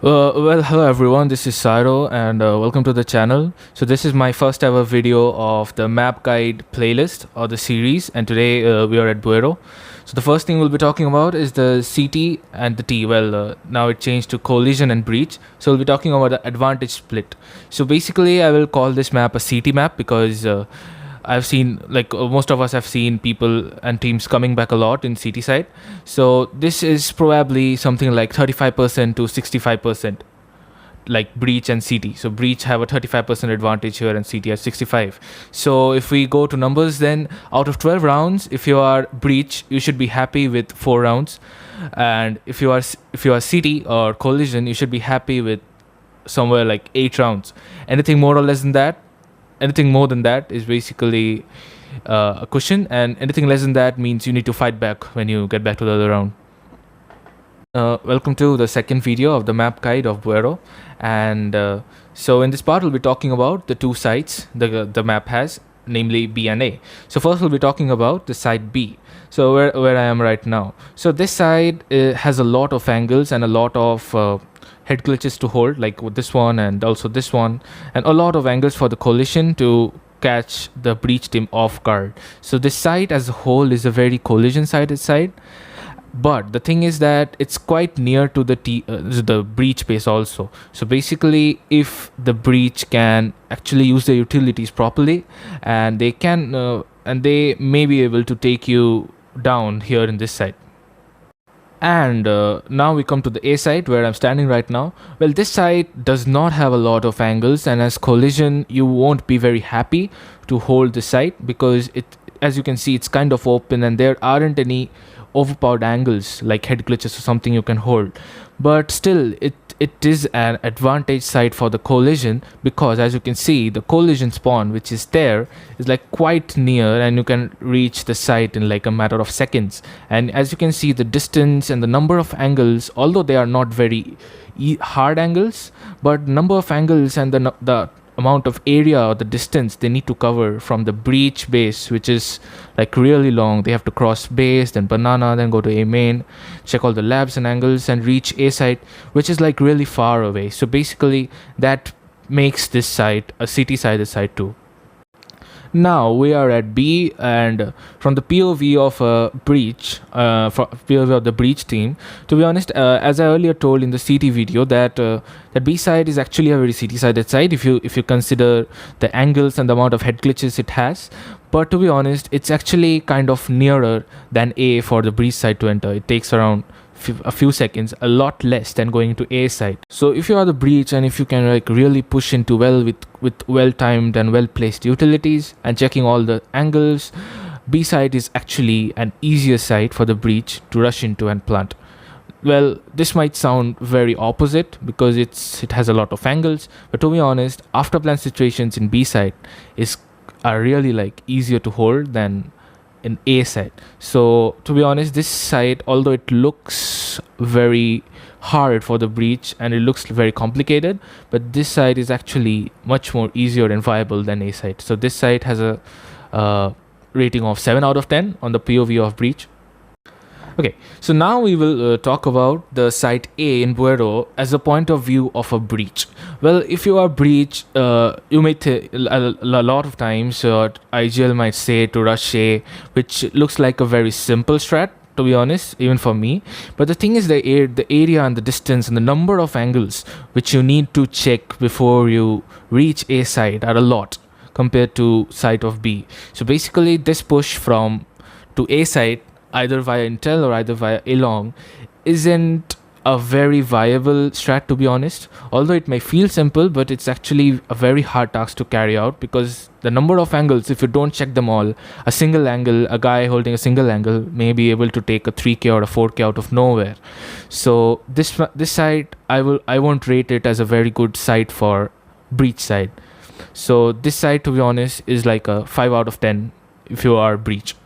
Hello everyone, this is Syro and welcome to the channel. So this is my first ever video of the map guide playlist or the series, and today we are at Buero. So the first thing we'll be talking about is the CT and the T. Now it changed to collision and breach. So we'll be talking about the advantage split. So basically I will call this map a CT map because I've seen, most of us have seen people and teams coming back a lot in CT side. So this is probably something like 35% to 65%, like breach and CT. So breach have a 35% advantage here and CT has 65. So if we go to numbers, then out of 12 rounds, if you are breach, you should be happy with 4 rounds. And if you are CT or collision, you should be happy with somewhere like 8 rounds. Anything more or less than that, anything more than that is basically a cushion, and anything less than that means you need to fight back when you get back to the other round. Welcome to the second video of the map guide of Buero, and so in this part we'll be talking about the two sides the map has, namely B and A. So first we'll be talking about the side B, so where I am right now. So this side has a lot of angles and a lot of head glitches to hold, like with this one and also this one, and a lot of angles for the collision to catch the breach team off guard. So this side as a whole is a very collision sided side, but the thing is that it's quite near to the breach base also. So basically, if the breach can actually use the utilities properly, and they can and they may be able to take you down here in this side. And now we come to the A side where I'm standing right now. Well, this side does not have a lot of angles, and as collision you won't be very happy to hold this side because as you can see, it's kind of open and there aren't any overpowered angles like head glitches or something you can hold. But still, it is an advantage side for the collision because, as you can see, the collision spawn which is there is like quite near and you can reach the site in like a matter of seconds. And as you can see, the distance and the number of angles, although they are not very hard angles, but number of angles and the amount of area or the distance they need to cover from the breach base, which is like really long. They have to cross base, then banana, then go to A main, check all the labs and angles and reach A site, which is like really far away. So basically that makes this site a city sided site too. Now we are at B, and from the POV of a breach, from POV of the breach team, to be honest, as I earlier told in the CT video, that that B side is actually a very CT-sided side if you consider the angles and the amount of head glitches it has. But to be honest, it's actually kind of nearer than A for the breach side to enter. It takes around a few seconds, a lot less than going to A side. So if you are the breach and if you can like really push into with well-timed and well-placed utilities and checking all the angles, B side is actually an easier side for the breach to rush into and plant. Well, this might sound very opposite because it has a lot of angles, but to be honest, after plant situations in B side are really like easier to hold than in A side. So to be honest, this side, although it looks very hard for the breach and it looks very complicated, but this side is actually much more easier and viable than A side. So this side has a rating of 7 out of 10 on the POV of breach. Okay, so now we will talk about the site A in Buero as a point of view of a breach. Well, if you are breach, you may a lot of times IGL might say to rush A, which looks like a very simple strat, to be honest, even for me. But the thing is, the area and the distance and the number of angles which you need to check before you reach A side are a lot compared to site of B. So basically, this push from to A side, either via Intel or either via Along, isn't a very viable strat, to be honest. Although it may feel simple, but it's actually a very hard task to carry out because the number of angles, if you don't check them all, a single angle, a guy holding a single angle may be able to take a 3K or a 4K out of nowhere. So this side, I won't rate it as a very good site for breach side. So this side, to be honest, is like a 5 out of 10 if you are breach.